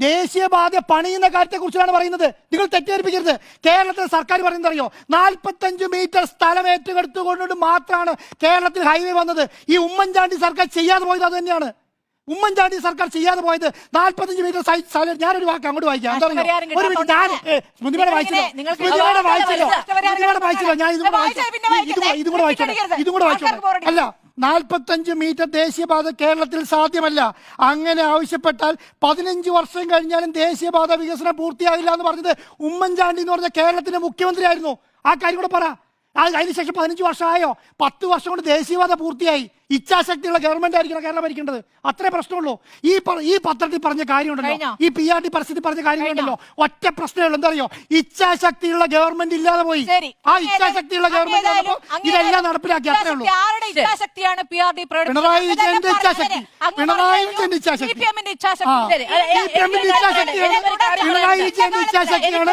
ദേശീയപാത പണിയുന്ന കാര്യത്തെ കുറിച്ചാണ് പറയുന്നത്. നിങ്ങൾ തെറ്റിദ്ധരിപ്പിക്കരുത്. കേരളത്തിൽ സർക്കാർ പറയുന്നത് അറിയോ? 45 മീറ്റർ സ്ഥലം ഏറ്റെടുത്തുകൊണ്ട് മാത്രമാണ് കേരളത്തിൽ ഹൈവേ വന്നത്. ഈ ഉമ്മൻചാണ്ടി സർക്കാർ ചെയ്യാതെ പോയത് അത് തന്നെയാണ്. ഉമ്മൻചാണ്ടി സർക്കാർ ചെയ്യാതെ പോയത് 45 മീറ്റർ സ്ഥലം. ഞാനൊരു വാക്ക് അങ്ങോട്ട് വായിക്കാം. ഒരു മിനിറ്റ്, ഞാൻ സ്മൃതിയോടെ വായിച്ചല്ലോ. ഞാൻ ഇതും കൂടെ വായിച്ചോട്ടെ. അല്ല, 45 മീറ്റർ ദേശീയപാത കേരളത്തിൽ സാധ്യമല്ല. അങ്ങനെ ആവശ്യപ്പെട്ടാൽ 15 വർഷം കഴിഞ്ഞാലും ദേശീയപാത വികസനം പൂർത്തിയാകില്ല എന്ന് പറഞ്ഞത് ഉമ്മൻചാണ്ടി എന്ന് പറഞ്ഞ കേരളത്തിന്റെ മുഖ്യമന്ത്രിയായിരുന്നു. ആ കാര്യം കൂടെ പറ. അതിനുശേഷം 15 വർഷമായോ? 10 വർഷം കൊണ്ട് ദേശീയപാത പൂർത്തിയായി. ഇച്ഛാശക്തിയുള്ള ഗവൺമെന്റ് ആയിരിക്കണം കേരളം ഭരിക്കേണ്ടത്. അത്രേ പ്രശ്നമുള്ളൂ. ഈ പത്രത്തിൽ പറഞ്ഞ കാര്യമുണ്ടല്ലോ, ഈ PRD പരസ്യത്തിൽ പറഞ്ഞ കാര്യങ്ങളുണ്ടല്ലോ, ഒറ്റ പ്രശ്നമുള്ളൂ. എന്താ അറിയോ? ഇച്ഛാശക്തിയുള്ള ഗവൺമെന്റ് ഇല്ലാതെ പോയി. ആ ഇച്ഛാശക്തിയുള്ള ഗവൺമെന്റ് വന്നപ്പോൾ ഇതെല്ലാം നടപ്പിലാക്കി. അത്രേ ഉള്ളൂ. പിണറായി വിജയന്റെ ഇച്ഛാശക്തി, പിണറായി വിജയന്റെ ഇച്ഛാശക്തി, പിണറായി വിജയന്റെ ഇച്ഛാശക്തിയാണ്.